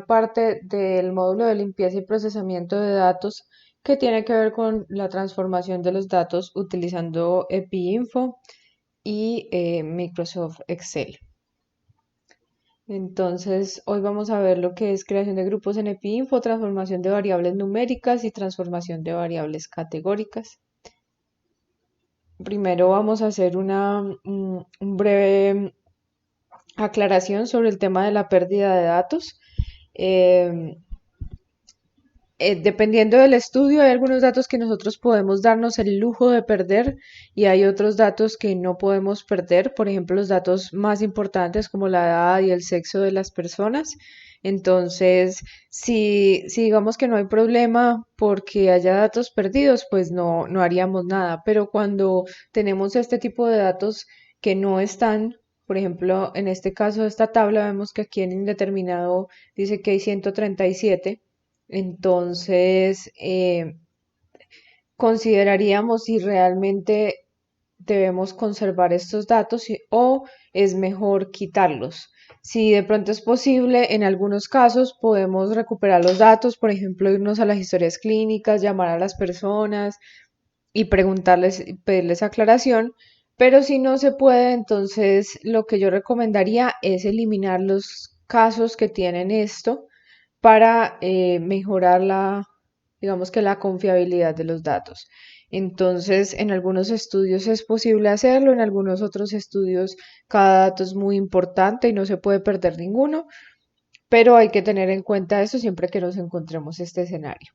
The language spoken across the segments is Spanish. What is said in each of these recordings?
parte del módulo de limpieza y procesamiento de datos que tiene que ver con la transformación de los datos utilizando EpiInfo y Microsoft Excel. Entonces, hoy vamos a ver lo que es creación de grupos en EpiInfo, transformación de variables numéricas y transformación de variables categóricas. Primero vamos a hacer un breve aclaración sobre el tema de la pérdida de datos. Eh, Dependiendo del estudio, hay algunos datos que nosotros podemos darnos el lujo de perder y hay otros datos que no podemos perder, por ejemplo, los datos más importantes como la edad y el sexo de las personas. Entonces, si digamos que no hay problema porque haya datos perdidos, pues no haríamos nada. Pero cuando tenemos este tipo de datos que no están, por ejemplo, en este caso de esta tabla, vemos que aquí en indeterminado dice que hay 137. Entonces, consideraríamos si realmente debemos conservar estos datos o es mejor quitarlos. Si de pronto es posible, en algunos casos podemos recuperar los datos, por ejemplo, irnos a las historias clínicas, llamar a las personas y preguntarles, pedirles aclaración, pero si no se puede, entonces lo que yo recomendaría es eliminar los casos que tienen esto para mejorar digamos que la confiabilidad de los datos. Entonces, en algunos estudios es posible hacerlo, en algunos otros estudios cada dato es muy importante y no se puede perder ninguno, pero hay que tener en cuenta eso siempre que nos encontremos este escenario.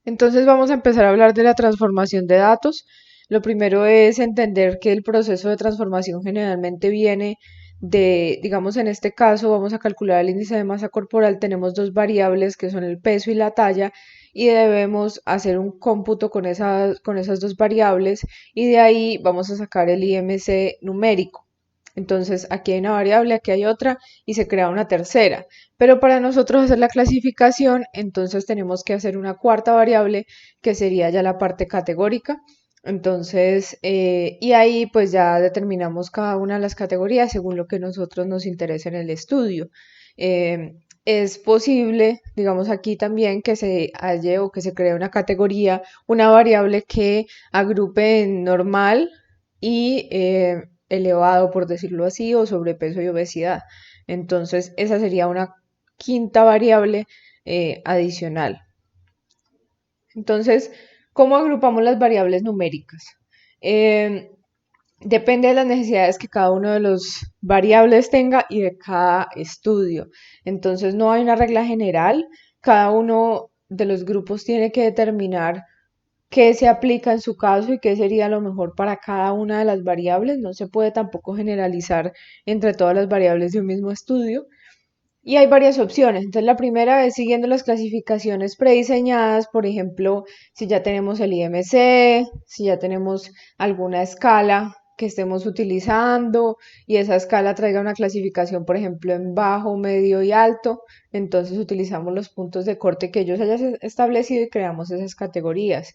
Entonces vamos a empezar a hablar de la transformación de datos. Lo primero es entender que el proceso de transformación generalmente viene digamos en este caso, vamos a calcular el índice de masa corporal, tenemos dos variables que son el peso y la talla y debemos hacer un cómputo con esas dos variables y de ahí vamos a sacar el IMC numérico. Entonces aquí hay una variable, aquí hay otra y se crea una tercera. Pero para nosotros hacer la clasificación, entonces tenemos que hacer una cuarta variable que sería ya la parte categórica. Entonces, y ahí pues ya determinamos cada una de las categorías según lo que nosotros nos interesa en el estudio. Es posible, digamos aquí también, que se halle o que se cree una categoría, una variable que agrupe en normal y elevado, por decirlo así, o sobrepeso y obesidad. Entonces, esa sería una quinta variable adicional. Entonces, ¿cómo agrupamos las variables numéricas? Eh, Depende de las necesidades que cada uno de los variables tenga y de cada estudio. Entonces, no hay una regla general. Cada uno de los grupos tiene que determinar qué se aplica en su caso y qué sería lo mejor para cada una de las variables. No se puede tampoco generalizar entre todas las variables de un mismo estudio. Y hay varias opciones. Entonces, la primera es siguiendo las clasificaciones prediseñadas, por ejemplo, si ya tenemos el IMC, si ya tenemos alguna escala que estemos utilizando y esa escala traiga una clasificación, por ejemplo, en bajo, medio y alto, entonces utilizamos los puntos de corte que ellos hayan establecido y creamos esas categorías.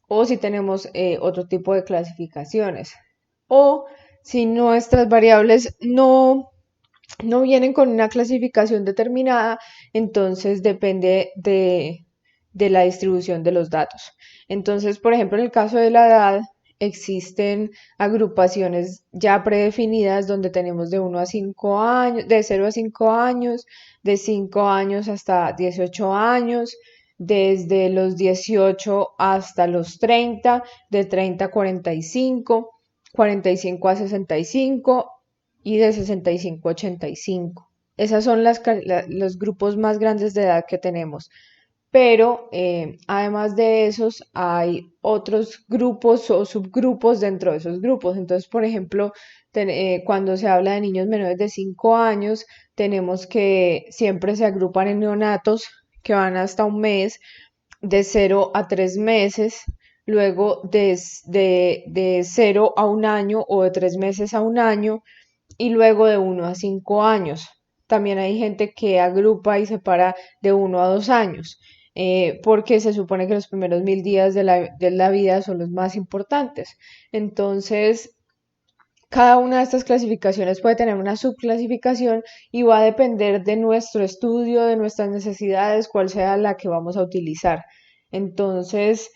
O si tenemos otro tipo de clasificaciones. O si nuestras variables no vienen con una clasificación determinada, entonces depende de la distribución de los datos. Entonces, por ejemplo, en el caso de la edad, existen agrupaciones ya predefinidas donde tenemos de 1 a 5 años, de 0 a 5 años, de 5 años hasta 18 años, desde los 18 hasta los 30, de 30 a 45, 45 a 65 y de 65 a 85. Esas son los grupos más grandes de edad que tenemos. Pero además de esos, hay otros grupos o subgrupos dentro de esos grupos. Entonces, por ejemplo, cuando se habla de niños menores de 5 años, tenemos que siempre se agrupan en neonatos que van hasta un mes, de 0 a 3 meses, luego de 0 a 1 año o de 3 meses a 1 año, y luego de 1 a 5 años. También hay gente que agrupa y separa de 1 a 2 años, porque se supone que los primeros 1000 días de la vida son los más importantes. Entonces, Cada una de estas clasificaciones puede tener una subclasificación y va a depender de nuestro estudio, de nuestras necesidades, cuál sea la que vamos a utilizar. Entonces,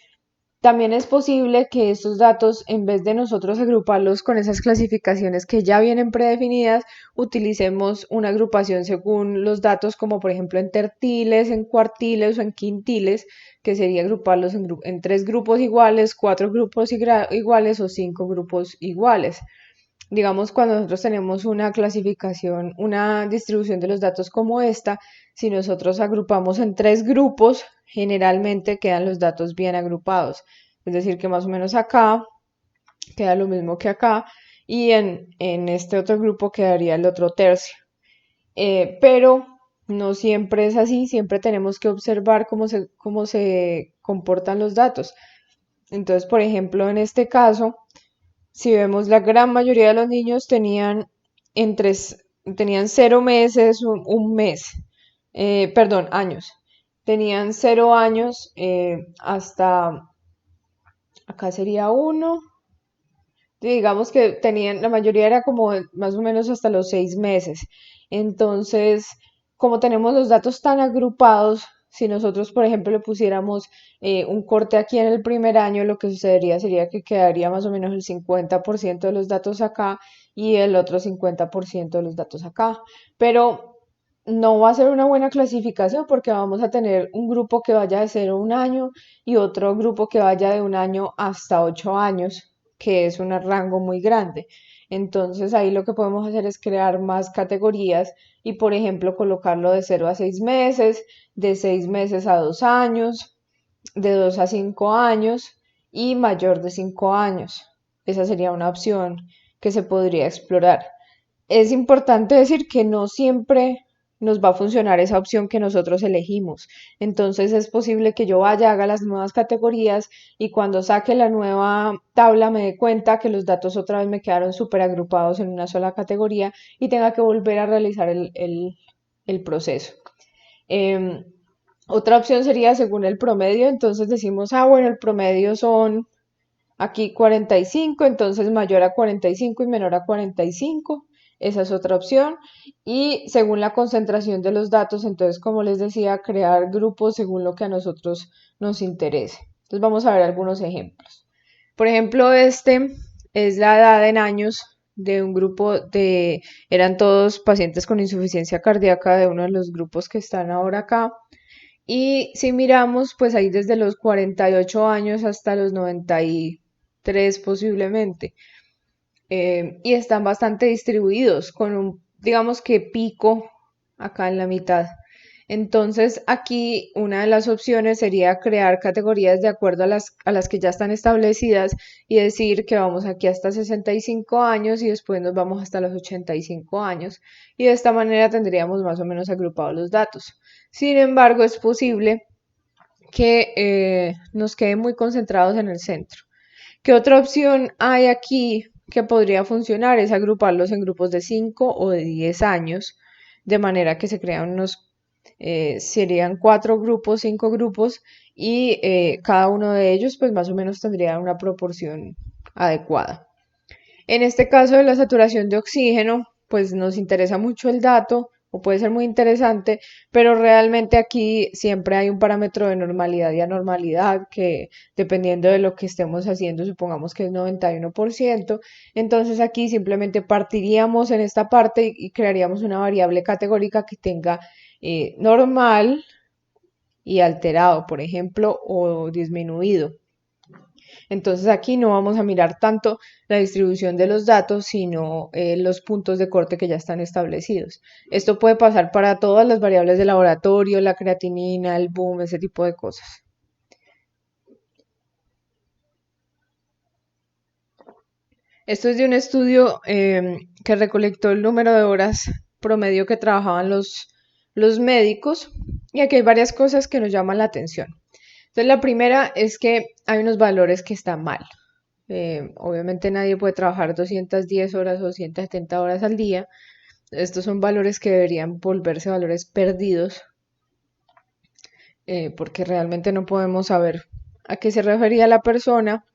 también es posible que estos datos, en vez de nosotros agruparlos con esas clasificaciones que ya vienen predefinidas, utilicemos una agrupación según los datos, como por ejemplo en tertiles, en cuartiles o en quintiles, que sería agruparlos en tres grupos iguales, cuatro grupos iguales o cinco grupos iguales. Digamos, cuando nosotros tenemos una clasificación, una distribución de los datos como esta, si nosotros agrupamos en tres grupos, generalmente quedan los datos bien agrupados. Es decir, que más o menos acá queda lo mismo que acá y en este otro grupo quedaría el otro tercio. Pero no siempre es así, siempre tenemos que observar cómo se comportan los datos. Entonces, por ejemplo, en este caso, si vemos, la gran mayoría de los niños entre, tenían 0 meses, un mes, perdón, años. Tenían 0 años hasta, acá sería uno, digamos que tenían, la mayoría era como más o menos hasta los 6 meses. Entonces, como tenemos los datos tan agrupados, si nosotros, por ejemplo, le pusiéramos un corte aquí en el primer año, lo que sucedería sería que quedaría más o menos el 50% de los datos acá y el otro 50% de los datos acá. Pero no va a ser una buena clasificación porque vamos a tener un grupo que vaya de 0 a 1 año y otro grupo que vaya de 1 año hasta 8 años, que es un rango muy grande. Entonces ahí lo que podemos hacer es crear más categorías y, por ejemplo, colocarlo de 0 a 6 meses, de 6 meses a 2 años, de 2 a 5 años y mayor de 5 años. Esa sería una opción que se podría explorar. Es importante decir que no siempre nos va a funcionar esa opción que nosotros elegimos. Entonces es posible que yo vaya, haga las nuevas categorías y cuando saque la nueva tabla me dé cuenta que los datos otra vez me quedaron súper agrupados en una sola categoría y tenga que volver a realizar el proceso. Em, Otra opción sería según el promedio, entonces decimos, bueno, el promedio son aquí 45, entonces mayor a 45 y menor a 45. Esa es otra opción. Y según la concentración de los datos, entonces, como les decía, crear grupos según lo que a nosotros nos interese. Entonces vamos a ver algunos ejemplos. Por ejemplo, este es la edad en años de un grupo eran todos pacientes con insuficiencia cardíaca de uno de los grupos que están ahora acá. Y si miramos, pues ahí desde los 48 años hasta los 93 posiblemente. Y están bastante distribuidos con un, digamos que pico acá en la mitad. Entonces aquí una de las opciones sería crear categorías de acuerdo a las que ya están establecidas y decir que vamos aquí hasta 65 años y después nos vamos hasta los 85 años y de esta manera tendríamos más o menos agrupados los datos. Sin embargo, es posible que nos queden muy concentrados en el centro. ¿Qué otra opción hay aquí que podría funcionar? Es agruparlos en grupos de 5 o de 10 años, de manera que se crean serían 4 grupos, 5 grupos, y cada uno de ellos pues más o menos tendría una proporción adecuada. En este caso de la saturación de oxígeno, pues nos interesa mucho el dato o puede ser muy interesante, pero realmente aquí siempre hay un parámetro de normalidad y anormalidad que dependiendo de lo que estemos haciendo, supongamos que es 91%, entonces aquí simplemente partiríamos en esta parte y crearíamos una variable categórica que tenga normal y alterado, por ejemplo, o disminuido. Entonces aquí no vamos a mirar tanto la distribución de los datos, sino los puntos de corte que ya están establecidos. Esto puede pasar para todas las variables de laboratorio, la creatinina, el boom, ese tipo de cosas. Esto es de un estudio que recolectó el número de horas promedio que trabajaban los médicos y aquí hay varias cosas que nos llaman la atención. Entonces la primera es que hay unos valores que están mal. Obviamente nadie puede trabajar 210 horas o 270 horas al día. Estos son valores que deberían volverse valores perdidos porque realmente no podemos saber a qué se refería la persona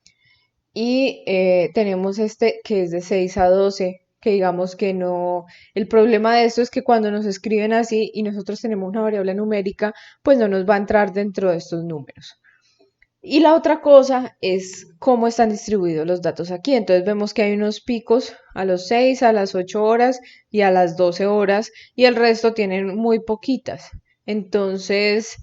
y tenemos este que es de 6 a 12, que digamos que no, el problema de esto es que cuando nos escriben así y nosotros tenemos una variable numérica, pues no nos va a entrar dentro de estos números. Y la otra cosa es cómo están distribuidos los datos aquí. Entonces vemos que hay unos picos a los 6, a las 8 horas y a las 12 horas y el resto tienen muy poquitas. Entonces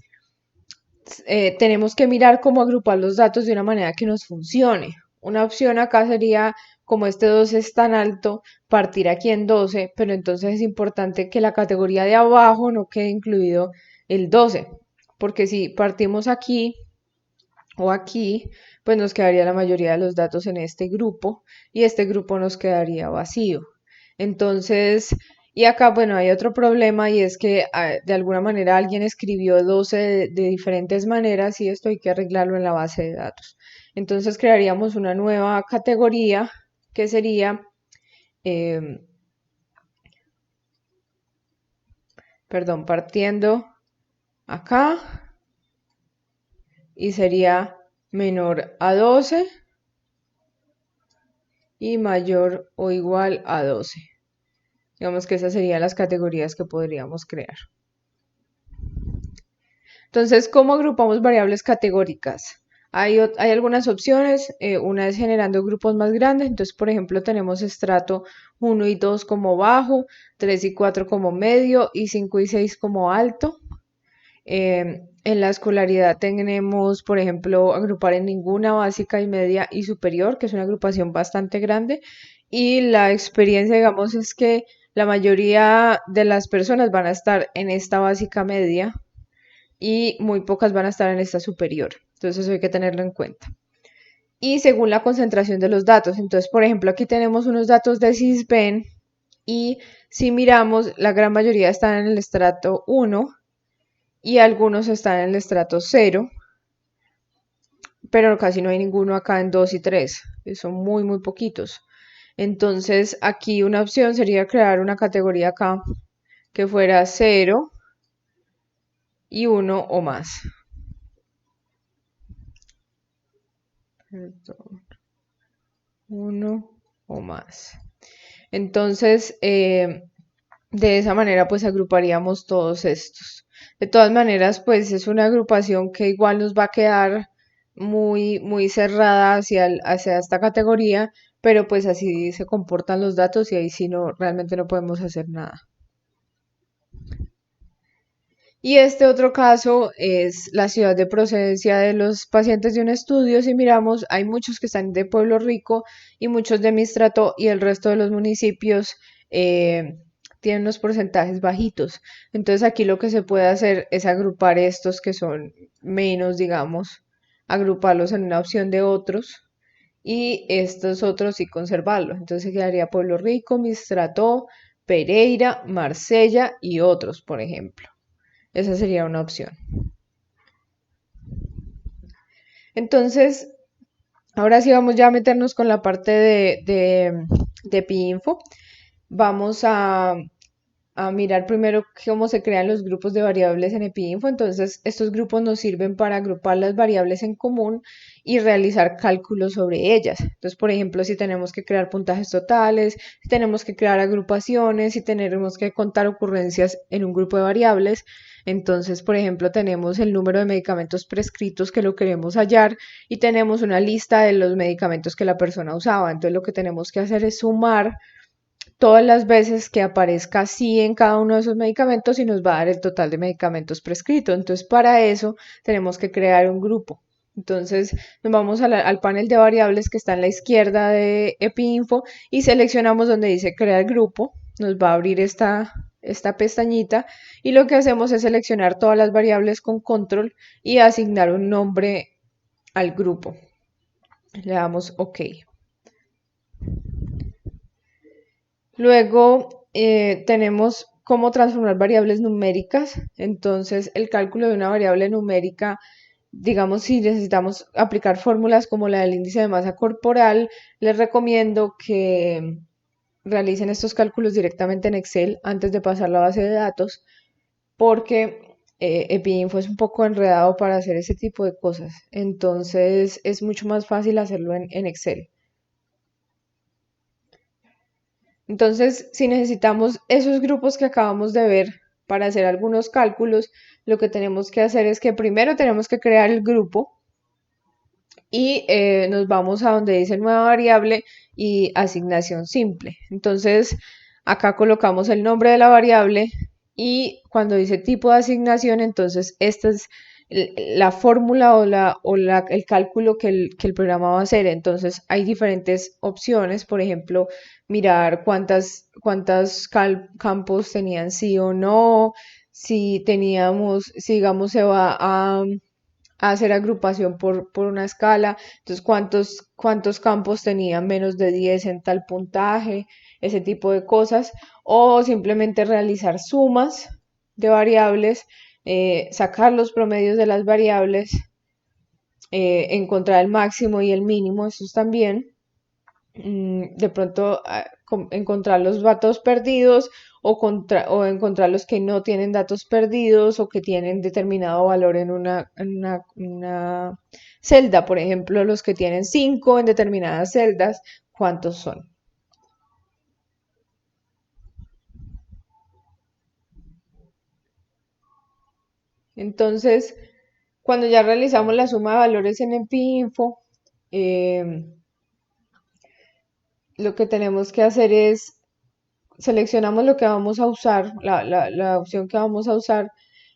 tenemos que mirar cómo agrupar los datos de una manera que nos funcione. Una opción acá sería, como este 12 es tan alto, partir aquí en 12, pero entonces es importante que la categoría de abajo no quede incluido el 12, porque si partimos aquí o aquí, pues nos quedaría la mayoría de los datos en este grupo y este grupo nos quedaría vacío. Entonces, y acá, bueno, hay otro problema y es que de alguna manera alguien escribió 12 de diferentes maneras y esto hay que arreglarlo en la base de datos. Entonces crearíamos una nueva categoría que sería, eh, perdón, partiendo acá y sería menor a 12 y mayor o igual a 12. Digamos que esas serían las categorías que podríamos crear. Entonces, ¿cómo agrupamos variables categóricas? Hay algunas opciones, una es generando grupos más grandes, entonces por ejemplo tenemos estrato 1 y 2 como bajo, 3 y 4 como medio y 5 y 6 como alto. En la escolaridad tenemos, por ejemplo, agrupar en ninguna, básica y media y superior, que es una agrupación bastante grande. Y la experiencia, digamos, es que la mayoría de las personas van a estar en esta básica media y muy pocas van a estar en esta superior. Entonces eso hay que tenerlo en cuenta. Y según la concentración de los datos, entonces, por ejemplo, aquí tenemos unos datos de Sisbén y si miramos, la gran mayoría están en el estrato 1 y algunos están en el estrato 0, pero casi no hay ninguno acá en 2 y 3, son muy, muy poquitos. Entonces, aquí una opción sería crear una categoría acá que fuera 0 y 1 o más. Perdón, 1 o más. Entonces, de esa manera, pues agruparíamos todos estos. De todas maneras, pues es una agrupación que igual nos va a quedar muy, muy cerrada hacia esta categoría, pero pues así se comportan los datos y ahí sí no, realmente no podemos hacer nada. Y este otro caso es la ciudad de procedencia de los pacientes de un estudio. Si miramos, hay muchos que están de Pueblo Rico y muchos de Mistrato y el resto de los municipios tienen unos porcentajes bajitos. Entonces aquí lo que se puede hacer es agrupar estos que son menos, digamos, agruparlos en una opción de otros y estos otros sí conservarlos. Entonces quedaría Pueblo Rico, Mistrato, Pereira, Marsella y otros, por ejemplo. Esa sería una opción. Entonces, ahora sí vamos ya a meternos con la parte de PIINFO. Vamos a mirar primero cómo se crean los grupos de variables en EPIINFO. Entonces, estos grupos nos sirven para agrupar las variables en común y realizar cálculos sobre ellas. Entonces, por ejemplo, si tenemos que crear puntajes totales, si tenemos que crear agrupaciones, si tenemos que contar ocurrencias en un grupo de variables. Entonces, por ejemplo, tenemos el número de medicamentos prescritos que lo queremos hallar y tenemos una lista de los medicamentos que la persona usaba. Entonces, lo que tenemos que hacer es sumar todas las veces que aparezca sí en cada uno de esos medicamentos y nos va a dar el total de medicamentos prescritos. Entonces, para eso tenemos que crear un grupo. Entonces, nos vamos al panel de variables que está en la izquierda de EpiInfo y seleccionamos donde dice crear grupo. Nos va a abrir esta pestañita y lo que hacemos es seleccionar todas las variables con control y asignar un nombre al grupo. Le damos OK. Luego tenemos cómo transformar variables numéricas. Entonces, el cálculo de una variable numérica, digamos, si necesitamos aplicar fórmulas como la del índice de masa corporal, les recomiendo que realicen estos cálculos directamente en Excel antes de pasar la base de datos, porque Epinfo es un poco enredado para hacer ese tipo de cosas. Entonces es mucho más fácil hacerlo en Excel. Entonces, si necesitamos esos grupos que acabamos de ver para hacer algunos cálculos, lo que tenemos que hacer es que primero tenemos que crear el grupo y nos vamos a donde dice nueva variable y asignación simple. Entonces, acá colocamos el nombre de la variable y cuando dice tipo de asignación, entonces esta es la fórmula o el cálculo que el programa va a hacer. Entonces, hay diferentes opciones, por ejemplo, mirar cuántos campos tenían sí o no, si teníamos, si digamos se va a hacer agrupación por una escala, entonces cuántos campos tenían menos de 10 en tal puntaje, ese tipo de cosas, o simplemente realizar sumas de variables, sacar los promedios de las variables, encontrar el máximo y el mínimo, eso también, de pronto encontrar los datos perdidos o encontrar los que no tienen datos perdidos o que tienen determinado valor en una celda. Por ejemplo, los que tienen 5 en determinadas celdas, ¿cuántos son? Entonces, cuando ya realizamos la suma de valores en EpiInfo, eh, lo que tenemos que hacer es seleccionamos lo que vamos a usar, la opción que vamos a usar,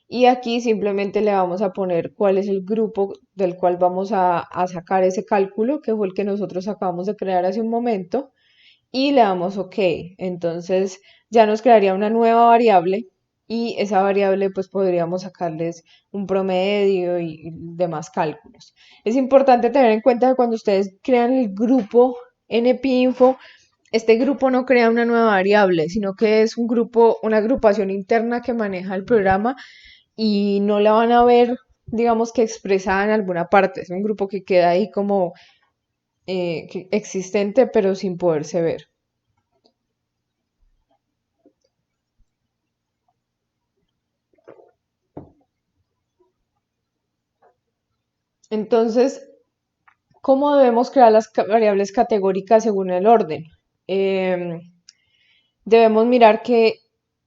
y aquí simplemente le vamos a poner cuál es el grupo del cual vamos a sacar ese cálculo, que fue el que nosotros acabamos de crear hace un momento, y le damos OK. Entonces ya nos crearía una nueva variable y esa variable pues podríamos sacarles un promedio y demás cálculos. Es importante tener en cuenta que cuando ustedes crean el grupo NPinfo, este grupo no crea una nueva variable, sino que es un grupo, una agrupación interna que maneja el programa y no la van a ver, digamos que expresada en alguna parte. Es un grupo que queda ahí como existente, pero sin poderse ver. Entonces, ¿cómo debemos crear las variables categóricas según el orden? Em, Debemos mirar que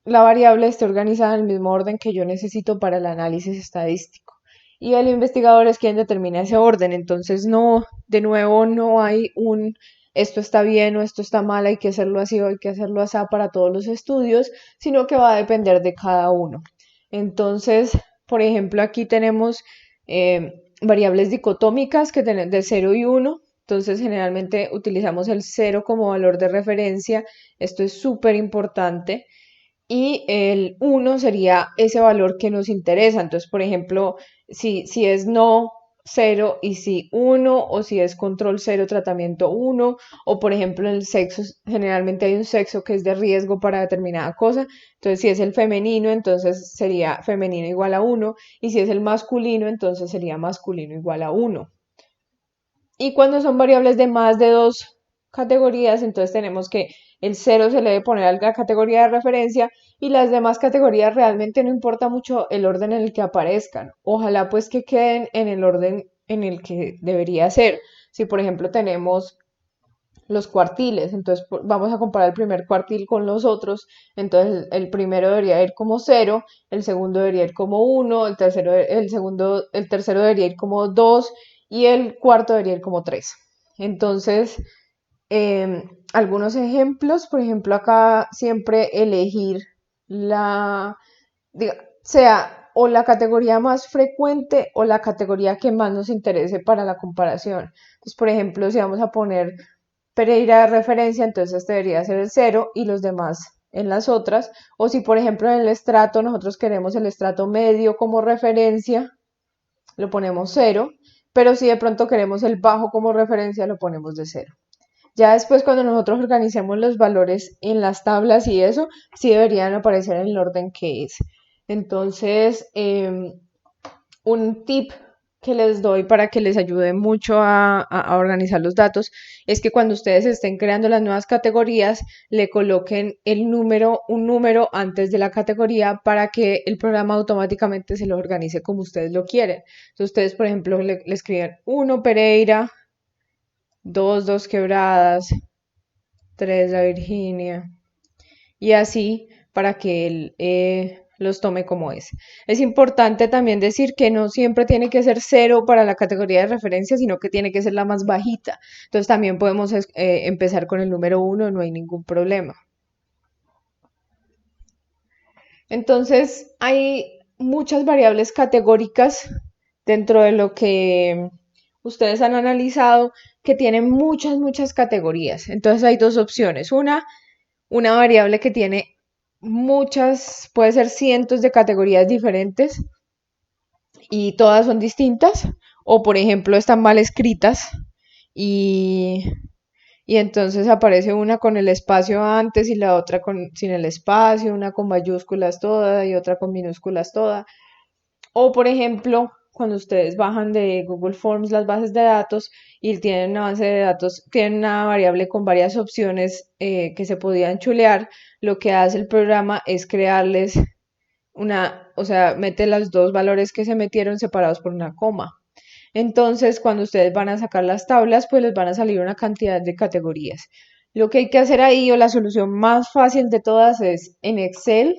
la variable esté organizada en el mismo orden que yo necesito para el análisis estadístico. Y el investigador es quien determina ese orden. Entonces, no, de nuevo, no hay un esto está bien o esto está mal, hay que hacerlo así o hay que hacerlo así para todos los estudios, sino que va a depender de cada uno. Entonces, por ejemplo, aquí tenemos variables dicotómicas que tienen de 0 y 1. Entonces, generalmente utilizamos el 0 como valor de referencia. Esto es súper importante. Y el 1 sería ese valor que nos interesa. Entonces, por ejemplo, si es no 0 y si 1, o si es control 0, tratamiento 1, o por ejemplo en el sexo, generalmente hay un sexo que es de riesgo para determinada cosa. Entonces, si es el femenino, entonces sería femenino igual a 1, y si es el masculino, entonces sería masculino igual a 1. Y cuando son variables de más de dos categorías, entonces tenemos que el cero se le debe poner a la categoría de referencia y las demás categorías realmente no importa mucho el orden en el que aparezcan. Ojalá pues que queden en el orden en el que debería ser. Si por ejemplo tenemos los cuartiles, entonces vamos a comparar el primer cuartil con los otros, entonces el primero debería ir como cero, el segundo debería ir como uno, el tercero debería ir como 2 y el cuarto debería ir como 3. Entonces, algunos ejemplos, por ejemplo, acá siempre elegir sea o la categoría más frecuente o la categoría que más nos interese para la comparación. Entonces, por ejemplo, si vamos a poner Pereira de referencia, entonces este debería ser el cero y los demás en las otras. O si, por ejemplo, en el estrato nosotros queremos el estrato medio como referencia, lo ponemos cero, pero si de pronto queremos el bajo como referencia, lo ponemos de cero. Ya después, cuando nosotros organicemos los valores en las tablas y eso, sí deberían aparecer en el orden que es. Entonces, un tip que les doy para que les ayude mucho a organizar los datos es que cuando ustedes estén creando las nuevas categorías, le coloquen un número antes de la categoría para que el programa automáticamente se lo organice como ustedes lo quieren. Entonces ustedes, por ejemplo, le escriben 1 Pereira, 2 Quebradas, 3 La Virginia, y así para que él los tome como es. Es importante también decir que no siempre tiene que ser cero para la categoría de referencia, sino que tiene que ser la más bajita. Entonces también podemos empezar con el número 1, no hay ningún problema. Entonces hay muchas variables categóricas dentro de lo que ustedes han analizado que tienen muchas categorías. Entonces hay dos opciones. Una variable que tiene muchas, puede ser cientos de categorías diferentes y todas son distintas, o por ejemplo están mal escritas y, y entonces aparece una con el espacio antes y la otra sin el espacio, una con mayúsculas toda y otra con minúsculas toda. O, por ejemplo, cuando ustedes bajan de Google Forms las bases de datos y tienen una base de datos, tienen una variable con varias opciones que se podían chulear, lo que hace el programa es crearles o sea, mete los dos valores que se metieron separados por una coma. Entonces, cuando ustedes van a sacar las tablas, pues les van a salir una cantidad de categorías. Lo que hay que hacer ahí, o la solución más fácil de todas, es en Excel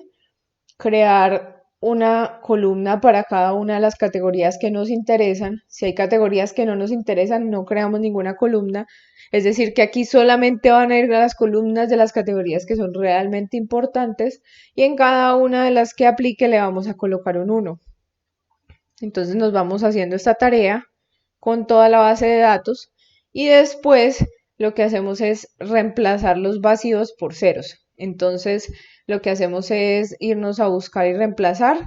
crear una columna para cada una de las categorías que nos interesan. Si hay categorías que no nos interesan, no creamos ninguna columna. Es decir, que aquí solamente van a ir las columnas de las categorías que son realmente importantes y en cada una de las que aplique le vamos a colocar un 1. Entonces nos vamos haciendo esta tarea con toda la base de datos y después lo que hacemos es reemplazar los vacíos por ceros. Entonces lo que hacemos es irnos a buscar y reemplazar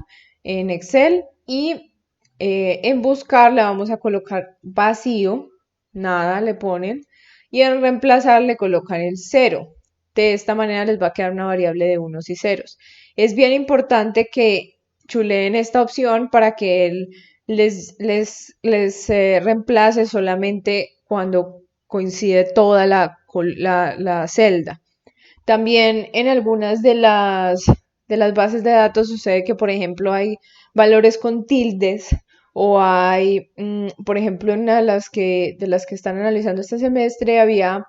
en Excel y en buscar le vamos a colocar vacío, nada le ponen, y en reemplazar le colocan el cero. De esta manera les va a quedar una variable de unos y ceros. Es bien importante que chuleen esta opción para que él les reemplace solamente cuando coincide toda la celda. También en algunas de las bases de datos sucede que, por ejemplo, hay valores con tildes o hay, por ejemplo, en una de las que están analizando este semestre había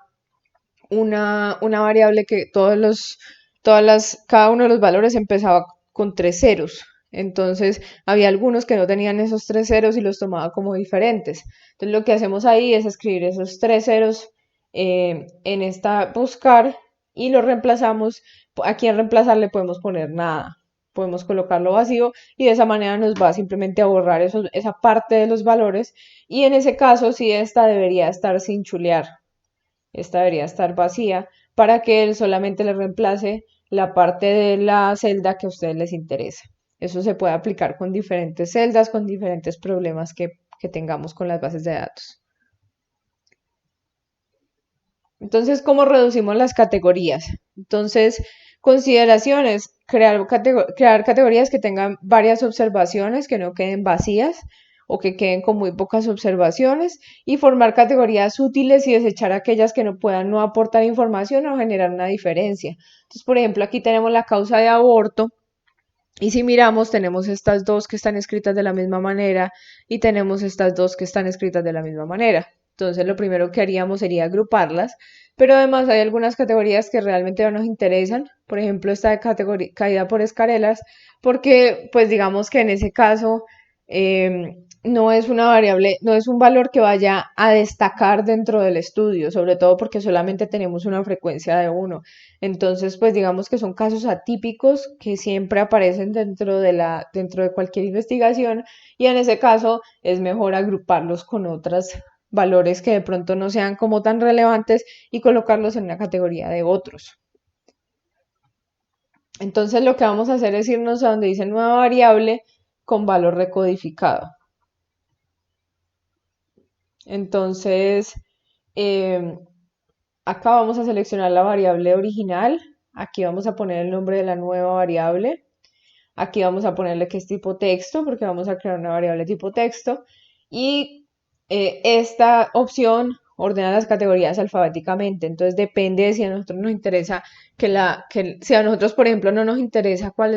una variable que cada uno de los valores empezaba con 3 ceros. Entonces, había algunos que no tenían esos 3 ceros y los tomaba como diferentes. Entonces, lo que hacemos ahí es escribir esos 3 ceros en esta buscar y lo reemplazamos. Aquí en reemplazar le podemos poner nada. Podemos colocarlo vacío y de esa manera nos va simplemente a borrar esa parte de los valores. Y en ese caso, sí, esta debería estar sin chulear. Esta debería estar vacía para que él solamente le reemplace la parte de la celda que a ustedes les interesa. Eso se puede aplicar con diferentes celdas, con diferentes problemas que tengamos con las bases de datos. Entonces, ¿cómo reducimos las categorías? Entonces, consideraciones, crear categorías que tengan varias observaciones, que no queden vacías o que queden con muy pocas observaciones y formar categorías útiles y desechar aquellas que no puedan no aportar información o generar una diferencia. Entonces, por ejemplo, aquí tenemos la causa de aborto. Y si miramos, tenemos estas dos que están escritas de la misma manera y tenemos estas dos que están escritas de la misma manera. Entonces, lo primero que haríamos sería agruparlas, pero además hay algunas categorías que realmente no nos interesan. Por ejemplo, esta de caída por escarelas, porque pues digamos que en ese caso no es una variable, no es un valor que vaya a destacar dentro del estudio, sobre todo porque solamente tenemos una frecuencia de 1. Entonces, pues digamos que son casos atípicos que siempre aparecen dentro de cualquier investigación y en ese caso es mejor agruparlos con otros valores que de pronto no sean como tan relevantes y colocarlos en una categoría de otros. Entonces, lo que vamos a hacer es irnos a donde dice nueva variable con valor recodificado. Entonces, em, acá vamos a seleccionar la variable original. Aquí vamos a poner el nombre de la nueva variable. Aquí vamos a ponerle que es tipo texto, porque vamos a crear una variable tipo texto. y esta opción ordena las categorías alfabéticamente. Entonces depende de si a nosotros nos interesa si a nosotros, por ejemplo, no nos interesa cuál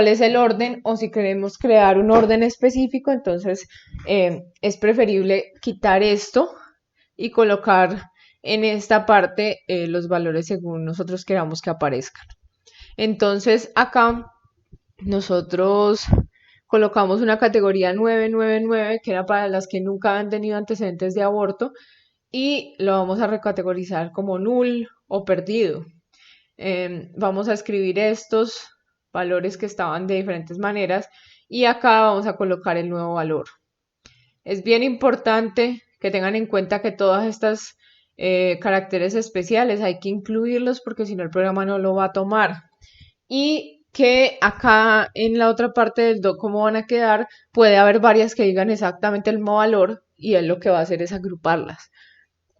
es el orden o si queremos crear un orden específico, entonces es preferible quitar esto y colocar en esta parte los valores según nosotros queramos que aparezcan. Entonces acá nosotros colocamos una categoría 999 que era para las que nunca han tenido antecedentes de aborto y lo vamos a recategorizar como null o perdido. Vamos a escribir estos valores que estaban de diferentes maneras y acá vamos a colocar el nuevo valor. Es bien importante que tengan en cuenta que todas estas caracteres especiales hay que incluirlos porque si no el programa no lo va a tomar. Y que acá en la otra parte del doc, cómo van a quedar, puede haber varias que digan exactamente el mismo valor y él lo que va a hacer es agruparlas.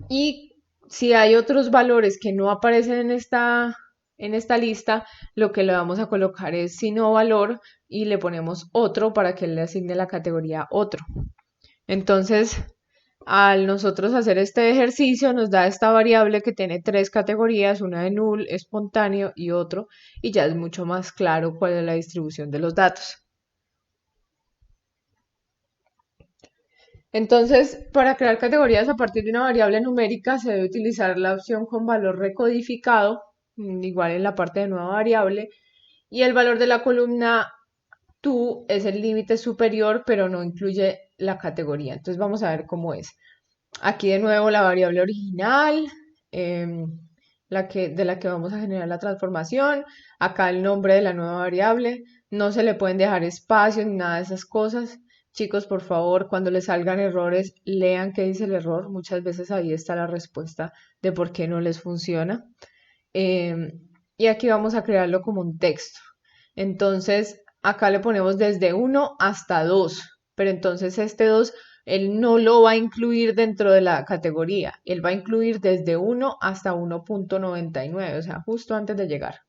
Y si hay otros valores que no aparecen en esta lista, lo que le vamos a colocar es sin no valor y le ponemos otro para que él le asigne la categoría otro. Entonces, al nosotros hacer este ejercicio, nos da esta variable que tiene tres categorías, una de null, espontáneo y otro, y ya es mucho más claro cuál es la distribución de los datos. Entonces, para crear categorías a partir de una variable numérica se debe utilizar la opción con valor recodificado, igual en la parte de nueva variable, y el valor de la columna to es el límite superior, pero no incluye la categoría. Entonces vamos a ver cómo es. Aquí de nuevo la variable original, de la que vamos a generar la transformación. Acá el nombre de la nueva variable. No se le pueden dejar espacios ni nada de esas cosas. Chicos, por favor, cuando les salgan errores, lean qué dice el error. Muchas veces ahí está la respuesta de por qué no les funciona. Y aquí vamos a crearlo como un texto. Entonces, acá le ponemos desde 1 hasta 2, pero entonces este 2 él no lo va a incluir dentro de la categoría, él va a incluir desde 1 hasta 1.99, o sea, justo antes de llegar.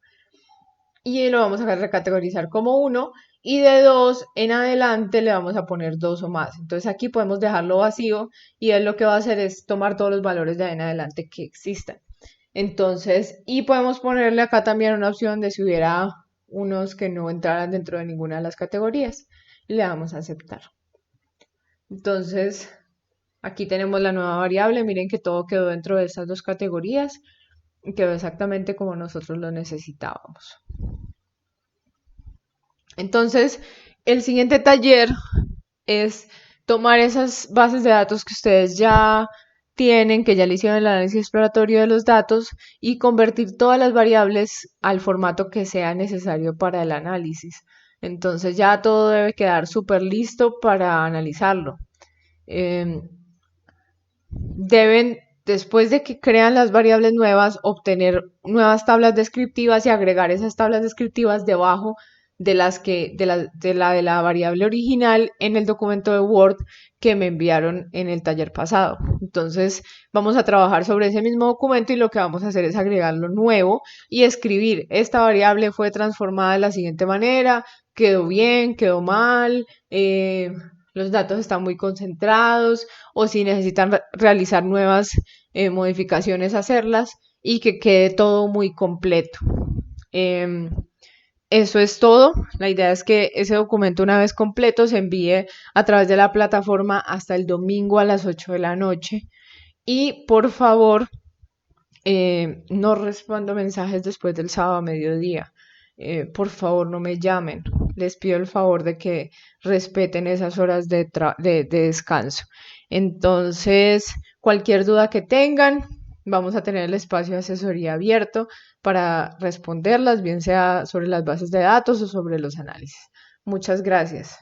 Y lo vamos a recategorizar como 1 y de 2 en adelante le vamos a poner 2 o más. Entonces aquí podemos dejarlo vacío y él lo que va a hacer es tomar todos los valores de ahí en adelante que existan. Entonces, y podemos ponerle acá también una opción de si hubiera unos que no entraran dentro de ninguna de las categorías. Le damos a aceptar. Entonces, aquí tenemos la nueva variable. Miren que todo quedó dentro de estas dos categorías. Y quedó exactamente como nosotros lo necesitábamos. Entonces, el siguiente taller es tomar esas bases de datos que ustedes ya tienen, que ya le hicieron el análisis exploratorio de los datos y convertir todas las variables al formato que sea necesario para el análisis. Entonces ya todo debe quedar súper listo para analizarlo. Deben, después de que crean las variables nuevas, obtener nuevas tablas descriptivas y agregar esas tablas descriptivas debajo de la variable original en el documento de Word que me enviaron en el taller pasado. Entonces vamos a trabajar sobre ese mismo documento y lo que vamos a hacer es agregar lo nuevo y escribir esta variable fue transformada de la siguiente manera, quedó bien, quedó mal, los datos están muy concentrados o si necesitan realizar nuevas modificaciones, hacerlas y que quede todo muy completo. Eh, Eso es todo. La idea es que ese documento una vez completo se envíe a través de la plataforma hasta el domingo a las 8 de la noche. Y por favor, no respondo mensajes después del sábado a mediodía. Por favor, no me llamen. Les pido el favor de que respeten esas horas de descanso. Entonces, cualquier duda que tengan, vamos a tener el espacio de asesoría abierto para responderlas, bien sea sobre las bases de datos o sobre los análisis. Muchas gracias.